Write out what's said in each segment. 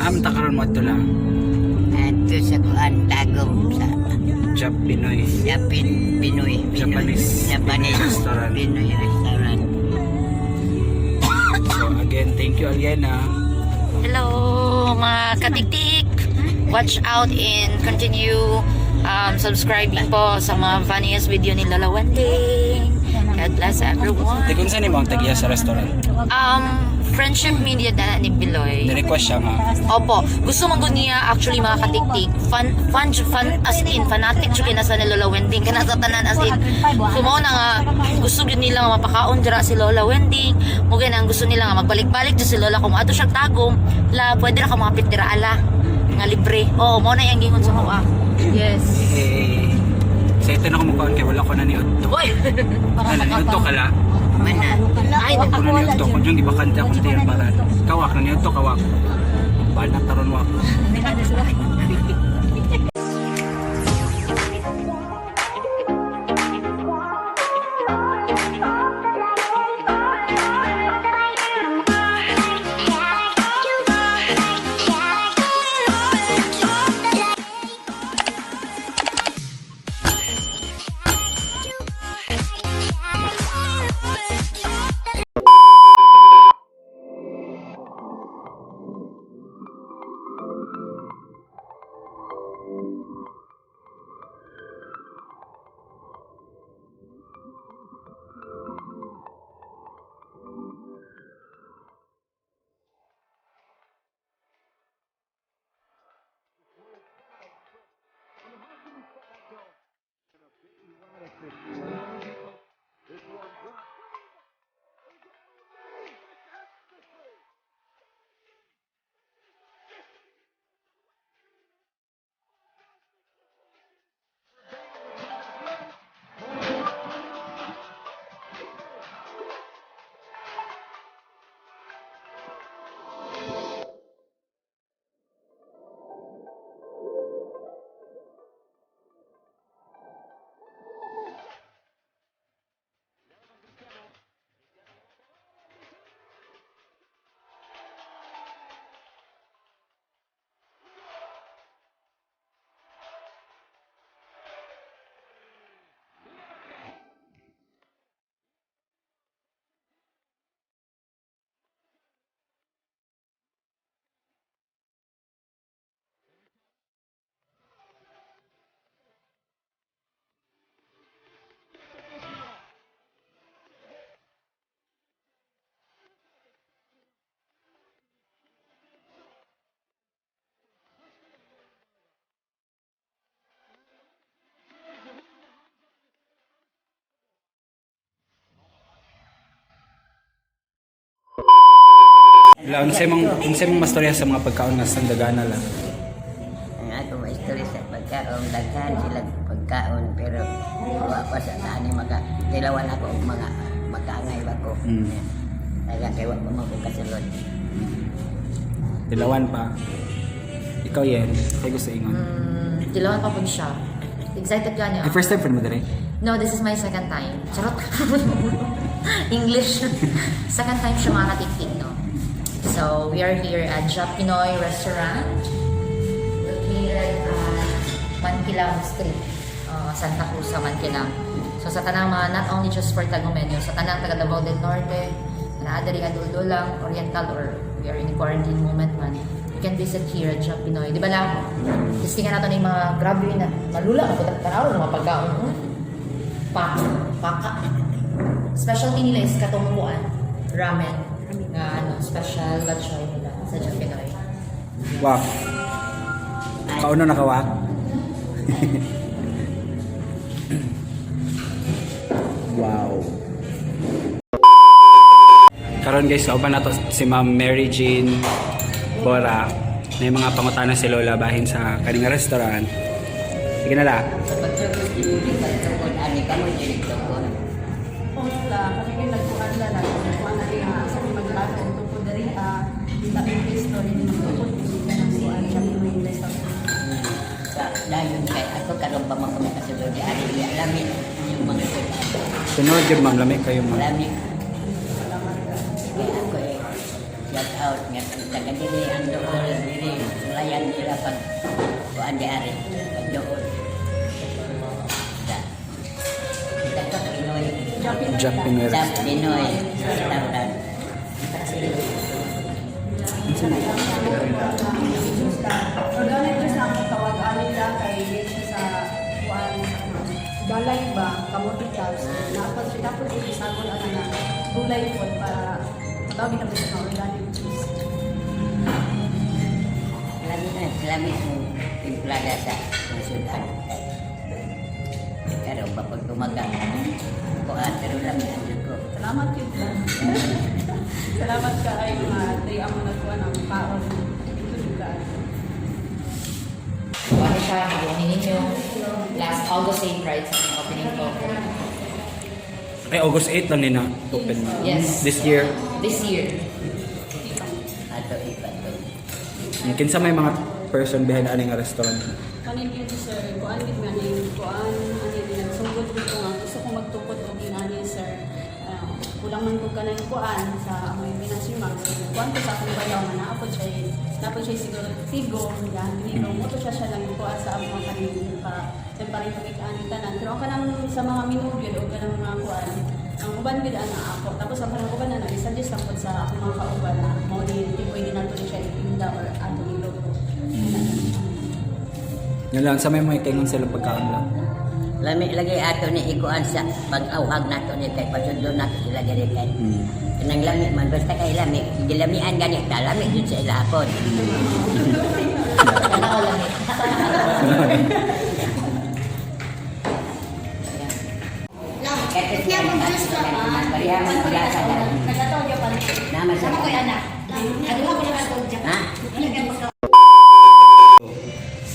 Amta karon mo ito lang. Ito sa kuan tagom sa Jap Pinoy. Japanese restaurant. Pinoy restaurant. So again, thank you again Hello mga katiktik! Watch out and continue subscribing po sa mga funniest video ni Lola Wending. God bless everyone. Di kung saan mo ang tagiya sa restaurant? Friendship Media na ni Biloy. Ni-request siya nga. Opo, gusto man niya actually mga katiktik. Fan as in, fanatic siya kinasa ni Lola Wending. Kanasa tanan as in. Sumaw na nga, gusto yun nila nga mapakaon dira si Lola Wending. Mugay na gusto nila nga magbalik-balik dyan si Lola. Kung ato siyang tagong, pwede na ka mga pitira ala. Nga libre. Oo, mo na yung gingon sa kuha. Yes. Sa ito na kumukaon kay wala ko na ni Otto. Uy! Ano ni Otto kala? Mana? Ay, Ako na ni Otto. Kung yung ibakante akong tira para kawak na ni Otto, kawak. Bahal na taron wak. Unsay mong mastorya sa mga pagkaon nga sandagana lang. Ang ako maistorya sa pagkaon, daghan sila pagkaon, pero wala pa sa ani tilawan ako og mga magkaangay ba ko. Kaya kay wa pa man ko kasulod. Dilawan pa. Ikaw yan, kaya gusto ingon. Dilawan pa po siya. Excited ka niya. Ay, first time pa mo dali? No, this is my second time. Charot. English. Second time siya mga katiktik, no? So, we are here at Jap Pinoy Restaurant located at Mankilang Street, Santa Cruz, Mankilang. So, sa tanang mga, not only just for Tagumenyo, sa tanang taga Davao del Norte, naadari aduldo lang, Oriental, or we are in quarantine moment man, you can visit here at Jap Pinoy. Di ba lang? Testingan natin yung mga grabe na malula, tanaw ng mga pagkaon. Paka. Specialty nila is katumukuan, ramen. Special batchoy nila sa Jap Pinoy. Wak. Kauno nakawak. Wow. Karon guys, kauban nato si Ma'am Mary Jane Bora. May mga pangutana si Lola bahin sa kaning restaurant. Sige na la. Sa pagtugod tungkol ani ka mo dili tungkol. Hola, kami nagkuhan na lang. Nagkuhan na rin sa maglaro tungkol na rin ang history ng tungkol ng kuhan sa mga restaurant. Sa dayon kay ako karon pa man kami kasulod di ani lami yung mga Sunod yun ma'am, lamig kayo ma'am. lami. Kaya ako shout out nga taga dili ang dool dili Sayang sila pag kuan di ari. Pag doon. Kita ka Pinoy. Jack Pinoy. Sa Pinoy. Restaurant. Organize na akong tawag-anin lang kay siya sa kuan balay ba, kamuti clubs. Tapos isagol ano na gulay po para matawagin na sa organic juice. Lami ang timplada sa sudan. Pero kapag tumagang, kuan, pero lami ang ko. Salamat yun. Salamat ka ay mga day amo na kuan ang kaon. Ito juga. Ano siya, hanggang ninyo last August 8, right? Sa opening ko. Ay, August 8 lang nila open. Yes. This year. This year. Ato ipato. Kinsa may mga person behind aning restaurant. Kanin yun sir, kuan gid man yung kuan ani nagsugod ko nga gusto ko magtukod og inani sir. Kulang man ko kanang kuan sa among pinansyuman. Kuan ko sa akong bayaw na naapod siya siguro tigo yan dinilo mo to siya lang kuan sa among kanin pa temporary pagkaan tanan. Pero ang kanang sa mga minugid o kanang mga kuan ang uban gid ana ako. Tapos ang kanang uban na isa-suggest lang pod sa akong mga kauban na mo di pwede nato siya ipinda or ato ilog. Yun lang, sa may mga kaingon sila pagkaon lang. Lami lagi ato ni ikuan sa pag-awhag nato ni kay pasundo nato sila diri kay. Kanang lami man basta kay lami, gilamian gani ta lami jud sa ilapon. Ano ko lang Kaya siya parihaman pagasa na. Nama sa Ha?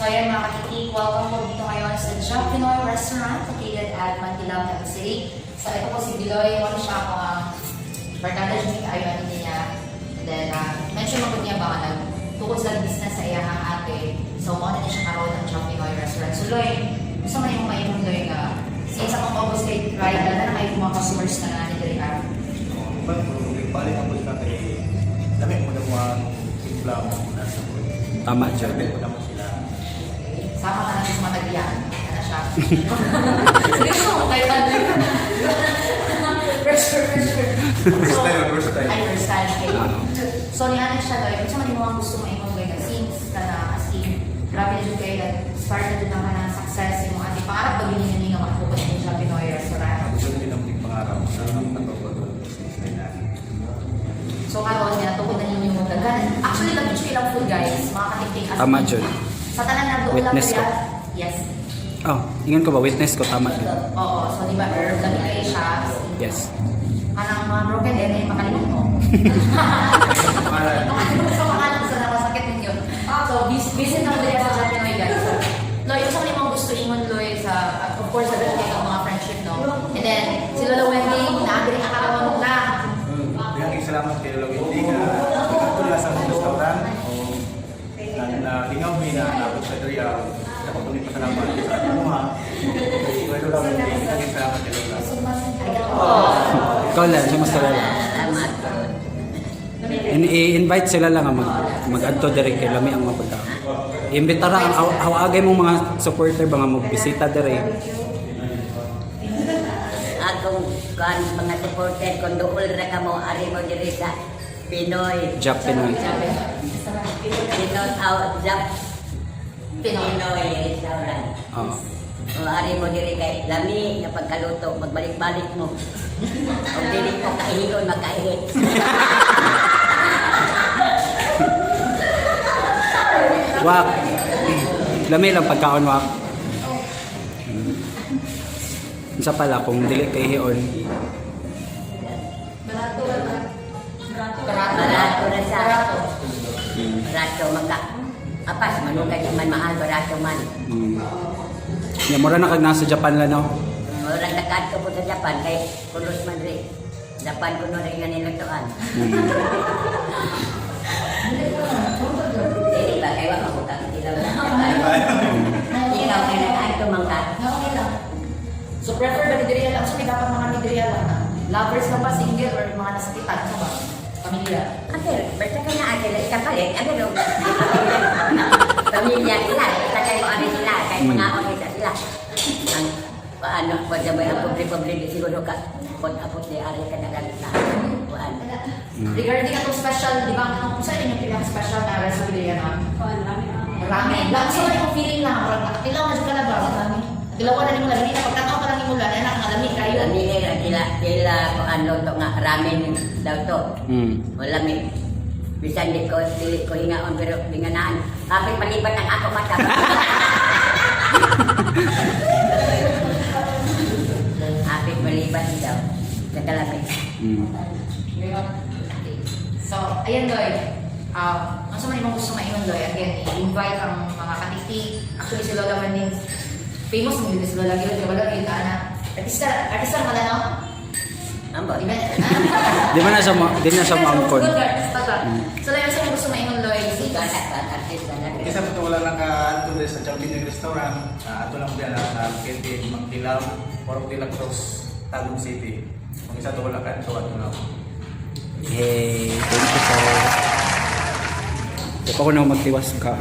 So ayan mga kakitik, welcome po dito ngayon sa Jack Pinoy Restaurant located at Mantilam, Quezon City. So ito po si Biloy, ano siya ako ang barkada siya kayo ano niya. And then mention mo po niya baka nagtukod sa business sa iyahang ate. So mo na siya karoon ng Jack Pinoy Restaurant. So Loy, gusto mo yung maimong Loy ka since akong August 8, right, na kayo mga customers na nga ni Direk Ar. Balik ang bus natin. Dami mo na mga timpla mo na sa buhay. Tama dyan. Sabi mo naman sila. Sama ka na sa matagyan. Ano siya? Gusto mo tayo pressure. First time. Ay, first time. Okay. So, niyan siya doy. Kung saan mo ang gusto mo imong gawin since ka na as in, grabe na kayo na start na din naman ang success yung ating pangarap gawin niyo nga makapukot ng Jack Pinoy Restaurant. Gusto nila ang pangarap sa pagkakot ng business na yan. So, karoon niya, tukod na ninyo mga dagan. Actually, lagi siya ilang food guys. Mga katiktik. as Tama in, dyan. Sa tanan na doon lang Witness ko. kaya. Yes. Oh, ingan ko ba? Witness ko, tama dyan. Oo. So, di ba, herb, lagi kayo siya. Yes. Kanang mga broken din, eh, makalimot mo. So, makalang sa nakasakit ninyo. So, visit na ulit sa Jack Pinoy guys. So, Loy, usang limang gusto ingon Loy sa, of course, sa dati ng mga friendship, no? And then, si Lola Wendy, naagri ang katawan mo na. Maraming salamat kay Lolo Wendy na nagkatula sa mga restaurant o na hingaw mi na nabot sa Dria. Ako tuloy pasalamat sa mga. Kaya Lolo Wendy, maraming salamat kay Lola. Ikaw lang, siya mas kalala. Salamat po. I-invite sila lang ang mag-adto direct kay lami ang mga pagkaon. Imbitara ang hawagay mong mga supporter ba nga magbisita direct. Akong kuan mga supporter kung dool ra ka mo ari mo diri sa Pinoy. Jack Pinoy. Pinoy Jack Pinoy restaurant. Oh. O ari mo diri kay lami nga pagkaluto magbalik-balik mo. O dili ko kahiron magkahit. Wak. Lami lang pagkaon wak. Isa pala kung dili kay hiyon. Barato na sa barato magka apas manugay man mahal barato man. Ya mura na kag nasa Japan la no. Orang dekat ko sa Japan kay Kulos Madrid. Japan ko na rin nga nilutuan. Hindi ba kayo ako kakitilaw na Japan? Ikaw kaya nakain tumangkat. Okay lang. So, prefer ba ni Diriya lang? So, may dapat mga ni Diriya lang na lovers na ba, single, or mga nasakitan sa ba? Pamilya. Ate, basta ka na ate, ikapalit. Ano ano pa sa mga public siguro ka put di ari ka na kuan. Regarding atong special, di ba, kung saan yung pinaka-special na recipe yan, no? Kuan rami ang Ramen. Lang sa yung feeling lang, parang tilaw na ka na ba? Tilaw ka na ni mo lagi, pagkataon ka lang ni mo lagi, anak, ngalami kayo. Lami nila ko ano to nga ramen daw to. Wala mi. Bisan di ko dili ko hingaon pero binganaan. Kapit palipat ang ako mata. Kapit palipat daw. Sa kalami. So, ayan Loy. Ang sa mga gusto maingon Loy, again, i-invite ang mga katitik. Actually, si Lola man din, famous mo din si Lola Gilo, pero wala yung na. Artista ka na, no? Ambo. Di ba? Di ba nasa maangkon? Good artista ka. So, Loy, ang sa mga gusto maingon Loy, si Artista na. Isa po ito wala naka-ato sa Champion Restaurant. Ato lang din na Kente, Mangkilaw, Porok de la Cruz, Tagum City. Kung isa ito wala ka, ito ato lang. Hey, thank you sir. Di pa ko na magtiwas ka.